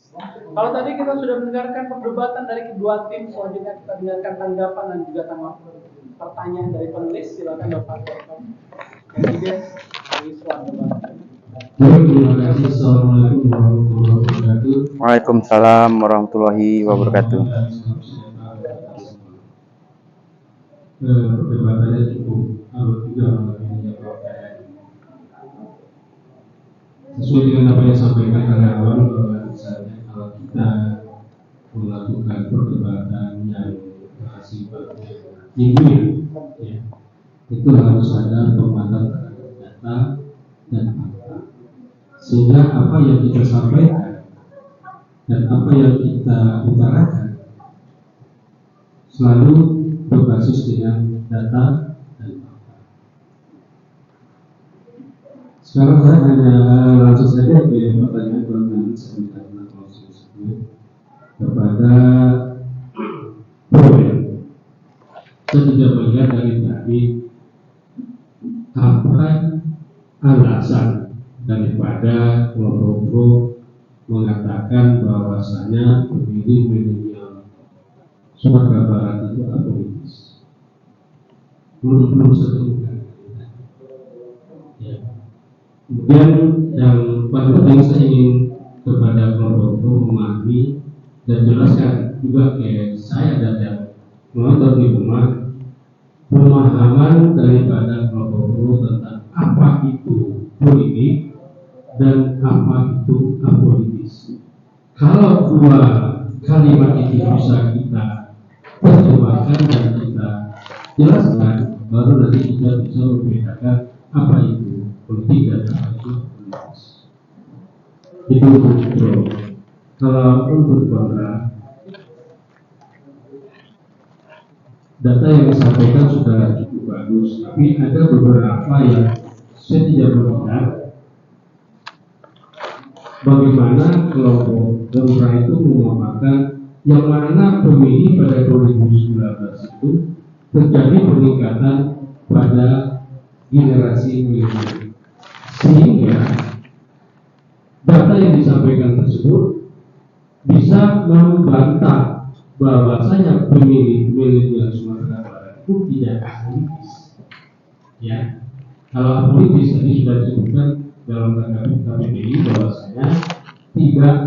Kalau tadi kita sudah mendengarkan perdebatan dari kedua tim, selanjutnya kita dengarkan tanggapan dan juga pertanyaan dari penulis. Silakan Bapak Presiden dari suatu. Terima kasih. Assalamualaikum warahmatullahi wabarakatuh. Waalaikumsalam warahmatullahi wabarakatuh. Perdebatannya cukup alot juga ini sesuai dengan apa yang disampaikan oleh awal bahwa misalnya kalau kita melakukan perdebatan yang bersifat ilmiah, ya, itu harus ada penguatan terhadap data dan fakta, sehingga apa yang kita sampaikan dan apa yang kita utarakan selalu berbasis dengan data dan fakta. Sekarang saya hanya langsung saja ke pertanyaan pertanyaan saya minta kepada Prof. Saya tidak melihat dari tadi apa alasan daripada kelompok pro mengatakan bahwasanya pemilih milenial Sumatera Barat itu apolitis. Belum setelah. Ya. Kemudian yang paling penting saya ingin kepada kelompok pro memahami dan jelaskan juga ke saya dan yang menonton di rumah pemahaman daripada kelompok pro tentang apa itu politik dan apa itu apolitis. Kalau dua kalimat itu bisa kita terjemahkan dan kita jelaskan, baru nanti kita bisa membedakan apa itu politik dan apa itu apolitis. Itu untuk kalau untuk kontra, data yang disampaikan sudah cukup bagus, tapi ada beberapa yang saya tidak melihat bagaimana kelompok kontra itu memaparkan yang mana pemilih pada 2019 itu terjadi peningkatan pada generasi milenial, sehingga data yang disampaikan tersebut bisa membantah bahwasanya pemilih milenial Sumatera Barat itu tidak apolitis. Ya, kalau apolitis tadi sudah disebutkan dalam KPBI bahwasanya tidak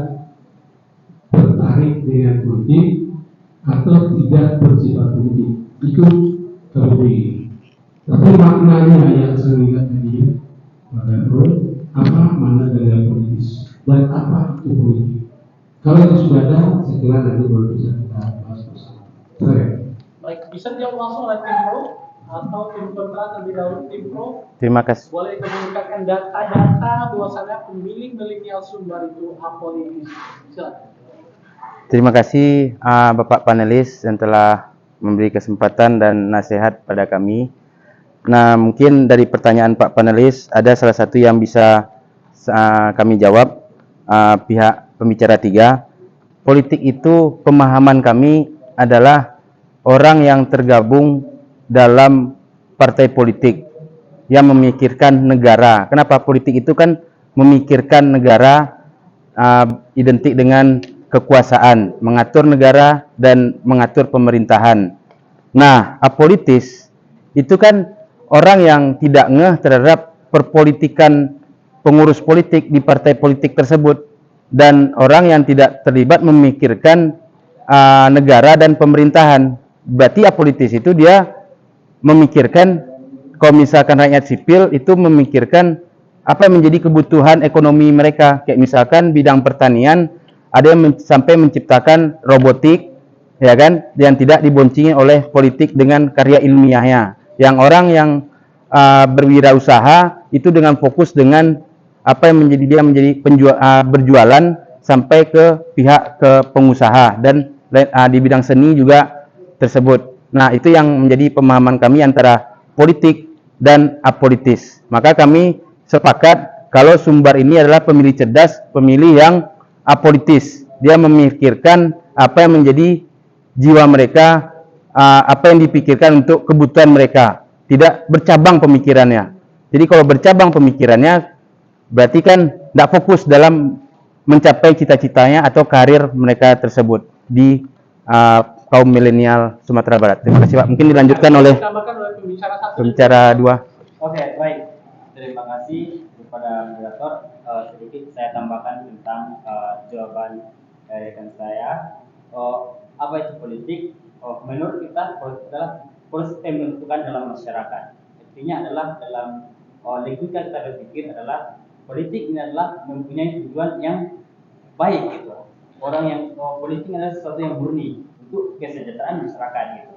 tertarik dengan politik atau tidak bersifat politik, itu KPBI. Tapi maknanya yang saya lihat tadi pada apa mana dengan politis dan apa itu politik. Kalau itu sudah ada, saya kira nanti baru bisa kita bahas bersama. Baik, bisa dijawab langsung oleh tim pro atau tim kontra terlebih dahulu. Tim pro, Terima kasih. boleh menunjukkan data-data bahwasannya pemilih milenial Sumbar itu apolitis. Silakan. Terima kasih Bapak panelis yang telah memberi kesempatan dan nasihat pada kami. Nah, mungkin dari pertanyaan Pak panelis ada salah satu yang bisa kami jawab. Pihak pembicara 3, politik itu pemahaman kami adalah orang yang tergabung dalam partai politik yang memikirkan negara. Kenapa politik itu kan memikirkan negara, identik dengan kekuasaan, mengatur negara dan mengatur pemerintahan. Nah, apolitis itu kan orang yang tidak ngeh terhadap perpolitikan pengurus politik di partai politik tersebut, dan orang yang tidak terlibat memikirkan negara dan pemerintahan. Berarti apolitis itu dia memikirkan, kalau misalkan rakyat sipil itu memikirkan apa yang menjadi kebutuhan ekonomi mereka. Kayak misalkan bidang pertanian, ada yang sampai menciptakan robotik, ya kan, yang tidak diboncingi oleh politik dengan karya ilmiahnya. Yang orang yang berwirausaha itu dengan fokus dengan apa yang menjadi dia menjadi berjualan sampai ke pihak ke pengusaha, dan di bidang seni juga tersebut. Nah, itu yang menjadi pemahaman kami antara politik dan apolitis. Maka kami sepakat kalau Sumbar ini adalah pemilih cerdas, pemilih yang apolitis. Dia memikirkan apa yang menjadi jiwa mereka, apa yang dipikirkan untuk kebutuhan mereka, tidak bercabang pemikirannya. Jadi kalau bercabang pemikirannya, berarti kan tidak fokus dalam mencapai cita-citanya atau karir mereka tersebut di kaum milenial Sumatera Barat. Terima kasih Pak. Mungkin dilanjutkan oleh Ditambahkan oleh pembicara satu. pembicara dua. Oke, baik. Terima kasih kepada moderator. Sedikit saya tambahkan tentang jawaban dari rekan saya. Apa itu politik? Menurut kita politik adalah proses pembentukan dalam masyarakat. Artinya adalah dalam lingkungan kita berpikir adalah politik ini adalah mempunyai tujuan yang baik gitu. Orang yang politik adalah sesuatu yang murni untuk kesejahteraan masyarakat gitu.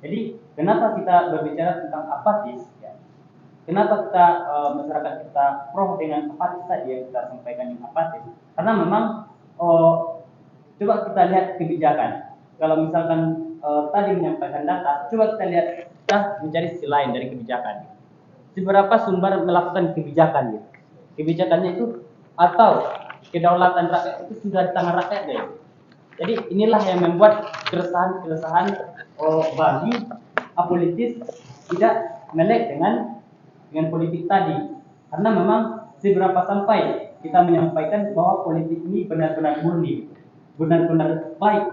Jadi kenapa kita berbicara tentang apatis? Ya? Kenapa kita masyarakat kita pro dengan apatis tadi yang kita sampaikan yang apatis? Karena memang coba kita lihat kebijakan. Kalau misalkan tadi menyampaikan data, coba kita lihat kita mencari sisi lain dari kebijakan. Seberapa sumber melakukan kebijakan gitu. Kebijakannya itu atau kedaulatan rakyat itu sudah di tangan rakyat guys. Jadi inilah yang membuat keresahan bagi apolitis tidak melek dengan politik tadi. Karena memang seberapa sampai kita menyampaikan bahwa politik ini benar-benar murni, benar-benar baik,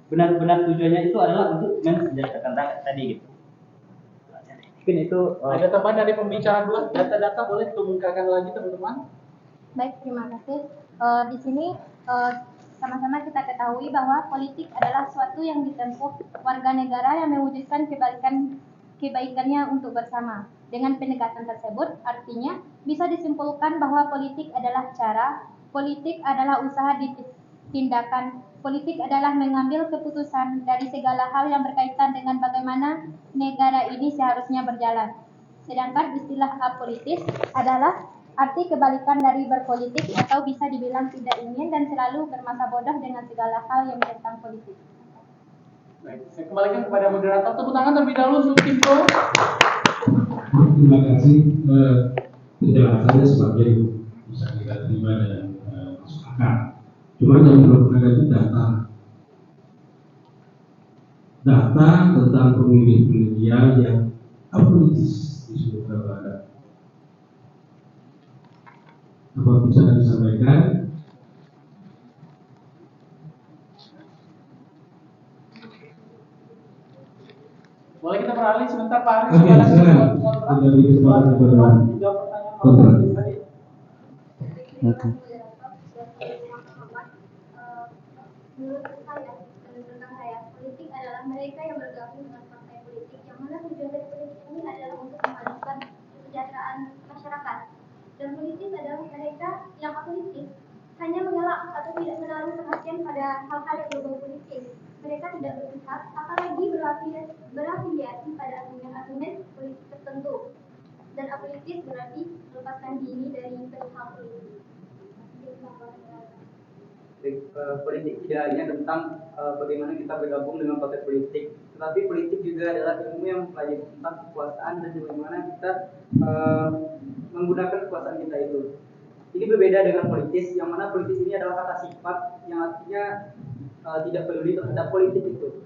benar-benar tujuannya itu adalah untuk mensejahterakan rakyat tadi gitu. Mungkin itu Ada tambahan dari pembicara dua, data-data boleh dikemukakan lagi teman-teman. Baik, terima kasih. Di sini sama-sama kita ketahui bahwa politik adalah suatu yang ditempuh warga negara yang mewujudkan kebaikannya untuk bersama. Dengan pendekatan tersebut, artinya bisa disimpulkan bahwa politik adalah cara, politik adalah usaha tindakan, politik adalah mengambil keputusan dari segala hal yang berkaitan dengan bagaimana negara ini seharusnya berjalan. Sedangkan istilah apolitis adalah arti kebalikan dari berpolitik atau bisa dibilang tidak ingin dan selalu bermasa bodoh dengan segala hal yang tentang politik. Baik, saya kembalikan kepada moderator. Tepuk tangan terlebih dahulu untuk tim Pro. Terima kasih. Penjelasannya sebagai bisa kita terima dan masuk akal. Cuma yang belum ada itu data tentang pemilih milenial yang apolitis di Sumatera Barat. Apa bisa disampaikan? Boleh kita beralih sebentar Pak Aris. Oke, silakan. Kita beri kesempatan kepada kontra. Menurut saya, tentang saya, politik adalah mereka yang bergabung dengan partai politik yang mana tujuan dari politik ini adalah untuk memajukan kesejahteraan masyarakat. Dan politik adalah mereka yang apolitis, hanya mengelak atau tidak menaruh perhatian pada hal-hal yang berbau politik. Mereka tidak berpihak, apalagi berafiliasi pada argumen-argumen politik tertentu. Dan apolitis berarti melepaskan diri dari perihal politik. politik tidak hanya tentang bagaimana kita bergabung dengan partai politik, tetapi politik juga adalah ilmu yang mempelajari tentang kekuasaan dan bagaimana kita menggunakan kekuasaan kita itu. Ini berbeda dengan politis, yang mana politis ini adalah kata sifat yang artinya tidak peduli terhadap politik itu.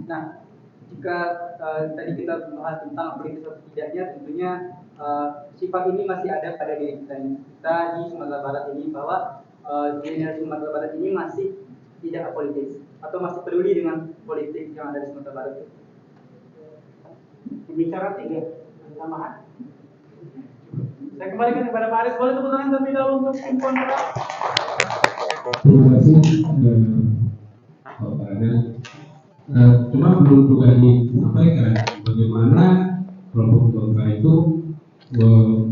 Nah, jika tadi kita membahas tentang politis atau tidaknya, tentunya sifat ini masih ada pada diri kita di Sumatera Barat ini, bahwa milenial Sumatera Barat ini masih tidak apolitis atau masih peduli dengan politik yang ada di Sumatera Barat itu. Bicara tiga, tambahan. Saya kembalikan kepada Pak Aris. Boleh tepuk tangan terlebih dahulu untuk tim kontra. Terima kasih Pak Farhan. Cuma belum juga disampaikan bagaimana kelompok kontra itu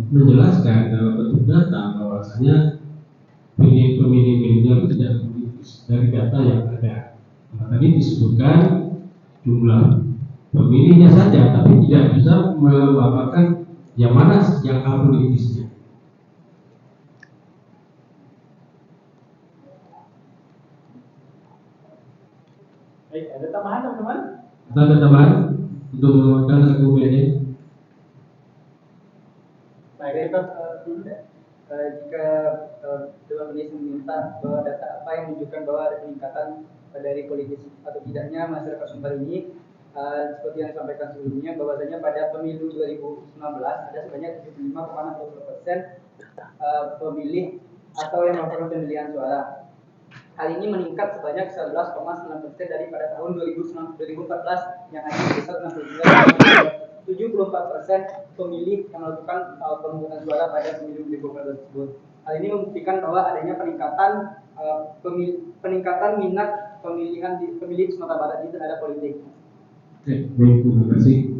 menjelaskan dalam bentuk data bahwasanya pemilih milenial itu tidak politis dari data yang ada. Nah, tadi disebutkan jumlah pemilihnya saja, tapi tidak bisa memaparkan yang mana yang apolitisnya. Baik, ada tambahan teman-teman? Ada tambahan untuk menguatkan argumennya? Baik, kita Jika dalam ini meminta bahwa data apa yang menunjukkan bahwa ada peningkatan dari politis atau tidaknya masyarakat Sumbar ini, seperti yang disampaikan sebelumnya, bahwasanya pada pemilu 2019 ada sebanyak 75,60% pemilih atau yang melakukan pemilihan suara. Hal ini meningkat sebanyak 11,9% daripada tahun 2014 yang hanya sebesar 74% pemilih yang melakukan pemungutan suara pada pemilu Februari tersebut. Hal ini membuktikan bahwa adanya peningkatan minat pemilih Sumatera Barat ini terhadap politik. Oke, baik, terima kasih.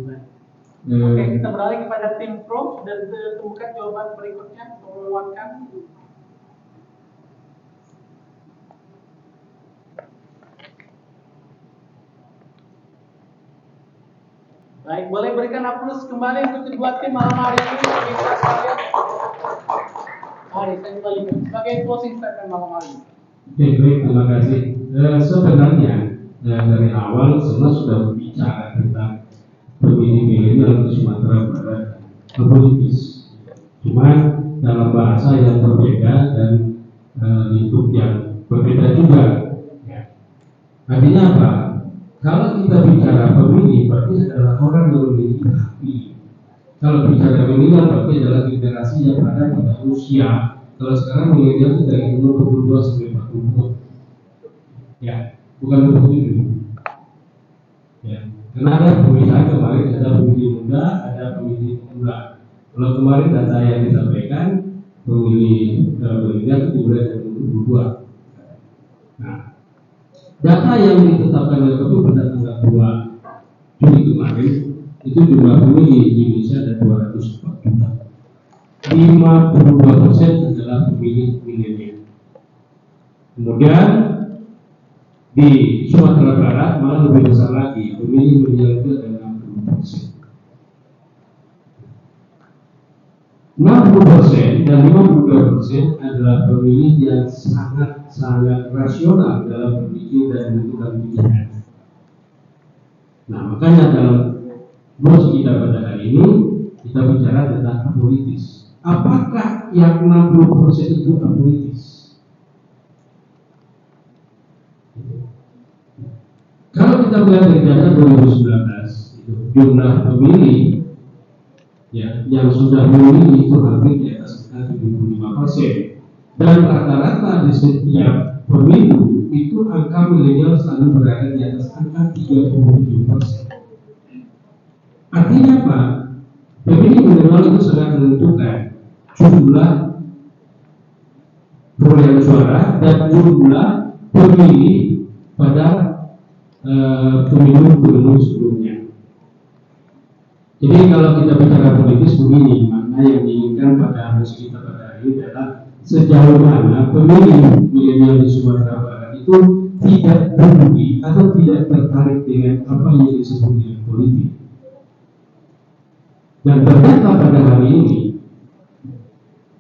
Oke, kita beralih kepada tim pro dan temukan jawaban berikutnya untuk menguatkan. Baik, boleh berikan aplaus kembali untuk kedua tim malam hari ini. Kita sekalian. Mari saya kembalikan sebagai closing statement malam hari ini. Oke, baik, terima kasih. Sebenarnya dari awal semua sudah berbicara tentang pemilih milenial di Sumatera Barat politis. Cuman dalam bahasa yang berbeda dan lingkup yang berbeda juga. Ya. Artinya apa? Kalau kita bicara pemilih, berarti adalah orang yang memiliki hak pilih. Kalau bicara milenial, berarti adalah generasi yang berada pada usia. Kalau sekarang milenial itu dari umur 22 sampai 40. Ya, bukan 27. Ya, karena ada pemilihan kemarin, ada pemilih muda, ada pemilih pemula. Kalau kemarin data yang disampaikan, pemilih milenial itu dimulai dari umur 22. Nah, data yang ditetapkan oleh KPU pada tanggal 2 Juli kemarin itu jumlah pemilih di Indonesia ada 204 juta. 52% adalah pemilih milenial. Kemudian di Sumatera Barat malah lebih besar lagi, pemilih milenial itu ada 60%. 60% dan 52% adalah pemilih yang sangat rasional dalam berpikir dan menentukan pilihan. Nah, makanya dalam bos kita pada hari ini kita bicara tentang apolitis. Apakah yang 60% itu apolitis? Kalau kita melihat dari data 2019, jumlah pemilih ya, yang sudah memilih itu hampir di atas 75%. Dan rata-rata di setiap pemilu itu angka milenial selalu berada di atas angka 37%. Artinya apa? Pemilih milenial itu sangat menentukan jumlah perolehan suara dan jumlah pemilih pada pemilu sebelumnya. Jadi kalau kita bicara politis begini, makna yang diinginkan pada musim kita pada hari ini adalah sejauh mana pemilih milenial di Sumatera Barat itu tidak peduli atau tidak tertarik dengan apa yang disebut dengan politik. Dan ternyata pada hari ini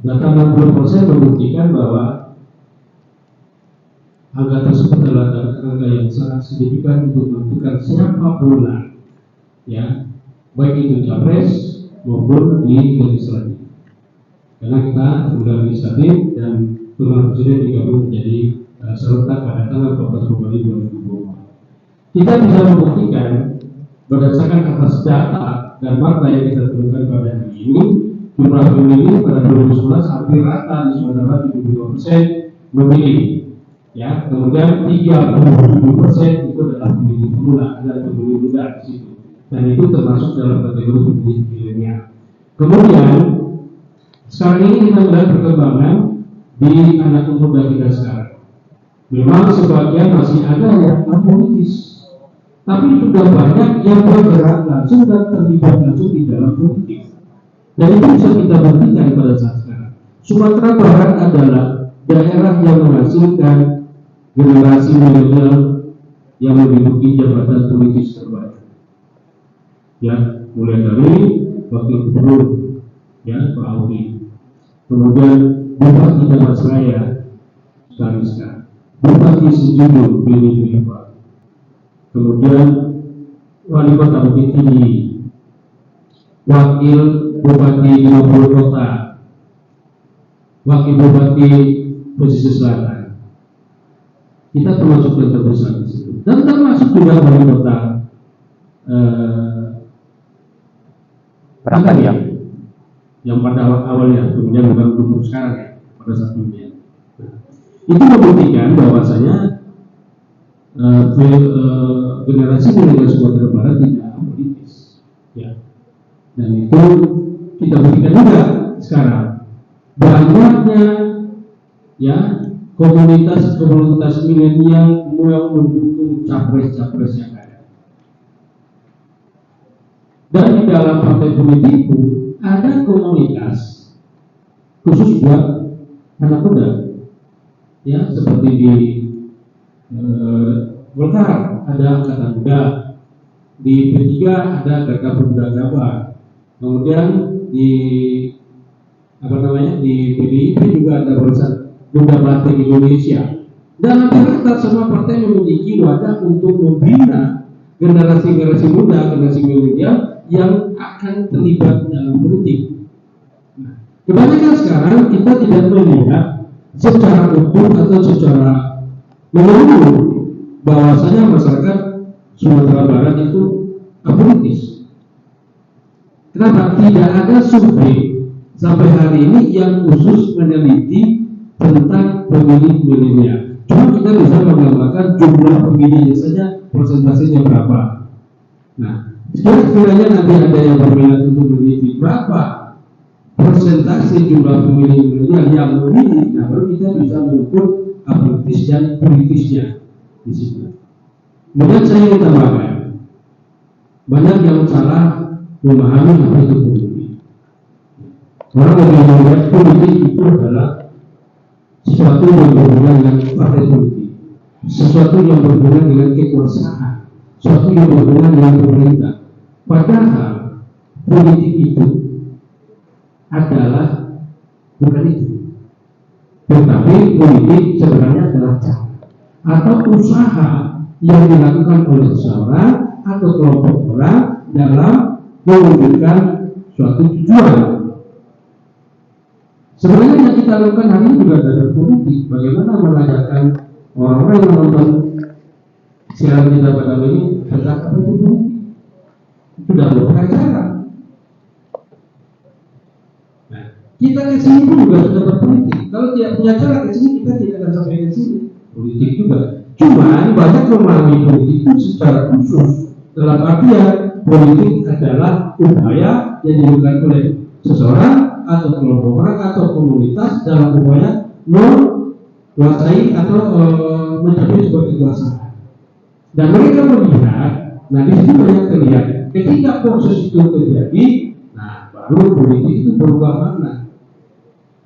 data 60% membuktikan bahwa angka tersebut adalah angka yang sangat signifikan untuk menentukan siapa pemenang, ya, baik itu capres maupun di legislatif. Karena kita sudah legislatif dan pemilihan presiden digabung menjadi serentak pada tanggal 14 Februari 2024. Kita bisa membuktikan berdasarkan atas data dan fakta yang kita temukan pada hari ini, jumlah pemilih pada 2011 hampir rata di Sumatera Barat 75% memilih. Ya, kemudian 37% itu adalah pemilih pemula dan pemilih muda di situ. Dan itu termasuk dalam kategori pemilih milenial. Kemudian sekarang ini kita melihat perkembangan di anak muda kita sekarang. Memang sebagian masih ada yang apolitis, tapi sudah banyak yang bergerak langsung dan terlibat langsung di dalam politik. Dan itu bisa kita buktikan pada saat sekarang. Sumatera Barat adalah daerah yang menghasilkan generasi milenial yang menduduki jabatan politis terbaik. Ya, mulai dari wakil gubernur, ya, Pak Audi, kemudian Bupati Damastraya, Kariska, Bupati Sejujur, Billy Biva, kemudian Wali Kota Bukit Tinggi, Wakil Bupati 50 Kota, Wakil Bupati Pesisir Selatan. Kita termasuk yang terbesar di situ, dan termasuk juga Wali Kota Perangkat ya. yang pada awalnya, kemudian bukan gubernur sekarang ya, pada saat pemilihan. itu membuktikan bahwasanya generasi milenial Sumatera Barat tidak politis, ya. Dan itu kita buktikan juga sekarang banyaknya, ya, komunitas milenial yang mendukung capres-capres yang ada. Dan di dalam partai politik itu ada komunitas khusus buat anak muda, ya, seperti di Golkar ada angkatan muda, di P3 ada Gerakan Pemuda Jabar, kemudian di di PDIP juga ada barisan Muda Batik Indonesia. Dan rata-rata semua partai memiliki wadah untuk membina generasi muda, generasi milenial yang akan terlibat dalam politik. Nah, kebanyakan sekarang kita tidak melihat secara utuh atau secara menyeluruh bahwasanya masyarakat Sumatera Barat itu apolitis. Kenapa? Tidak ada survei sampai hari ini yang khusus meneliti tentang pemilih milenial. Cuma kita bisa menggambarkan jumlah pemilihnya saja, persentasenya berapa. Nah, sekiranya nanti ada yang berminat untuk meneliti berapa persentase jumlah pemilih milenial yang memilih, nah baru kita bisa mengukur apolitis dan politisnya di situ. Kemudian saya ingin tambahkan, banyak yang salah memahami apa itu politik. Orang lebih melihat politik itu adalah sesuatu yang berhubungan dengan partai politik, sesuatu yang berhubungan dengan kekuasaan, sesuatu yang berhubungan dengan pemerintah. Padahal politik itu adalah bukan itu, tetapi politik sebenarnya adalah cara atau usaha yang dilakukan oleh seseorang atau kelompok orang dalam mewujudkan suatu tujuan. Sebenarnya yang kita lakukan hari ini juga ada politik. Bagaimana mengajarkan orang-orang yang menonton siaran kita pada ini tentang apa itu politik? Itu sudah merupakan cara. Nah, kita ke sini pun juga sudah berpolitik. Kalau tidak punya cara ke sini, kita tidak akan sampai ke sini. Politik juga. Cuman banyak memahami politik itu secara khusus. Dalam artian politik adalah upaya yang dilakukan oleh seseorang atau kelompok orang atau komunitas dalam upaya menguasai atau mencapai sebuah kekuasaan. Dan mereka melihat, nah di situ banyak terlihat ketika proses itu terjadi, nah baru politik itu berubah makna.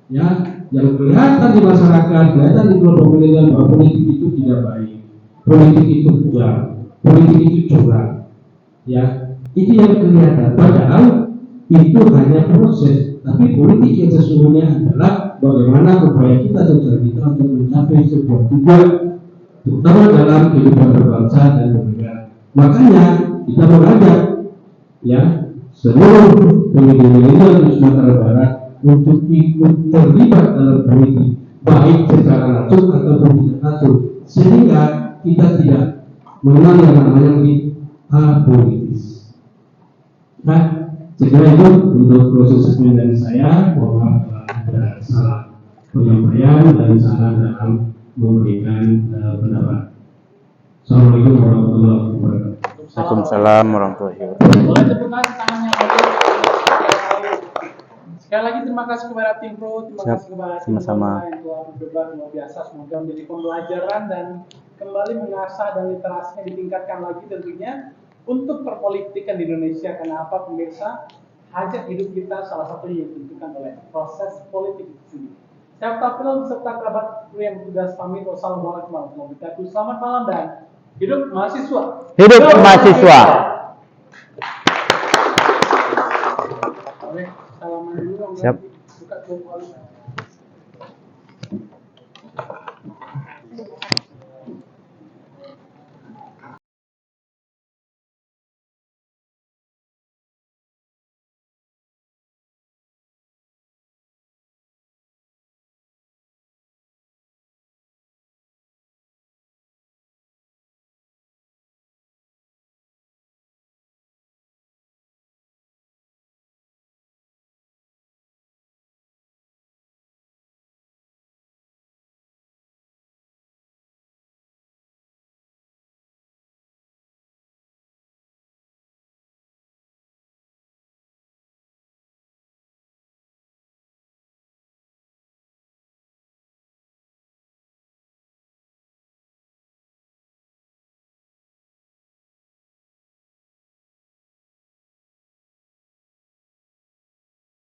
Ya, yang kelihatan di masyarakat, kelihatan di kelompok milenial bahwa politik itu tidak baik, politik itu kejam, politik itu curang. Ya, itu yang kelihatan. Padahal itu hanya proses, tapi politik yang sesungguhnya adalah bagaimana upaya kita untuk mencapai sebuah tujuan, terutama dalam kehidupan berbangsa dan bernegara. Makanya kita mengajak, ya, seluruh pemilih milenial di Sumatera Barat untuk ikut terlibat dalam politik, baik secara langsung ataupun tidak langsung, sehingga kita tidak mengenal yang namanya apolitis. Nah, segera itu untuk proses dari saya, bahwa ada salah penyampaian dan salah dalam memberikan pendapat. Assalamualaikum warahmatullahi wabarakatuh. Waalaikumsalam warahmatullahi wabarakatuh. Boleh tepuk tangannya bagi. Sekali lagi terima kasih kepada tim Pro, terima kasih kepada tim Sama-sama. yang telah berdebat luar biasa. Semoga menjadi pembelajaran dan kembali mengasah dan literasinya ditingkatkan lagi tentunya untuk perpolitikan di Indonesia. Karena apa pemirsa? Hajat hidup kita salah satunya yang ditentukan oleh proses politik itu sendiri. Saya Tafil beserta kerabat yang tugas pamit. Wassalamualaikum warahmatullahi wabarakatuh. Selamat malam dan hidup mahasiswa. Hidup mahasiswa. Oke, salaman dulu. Siap. Buka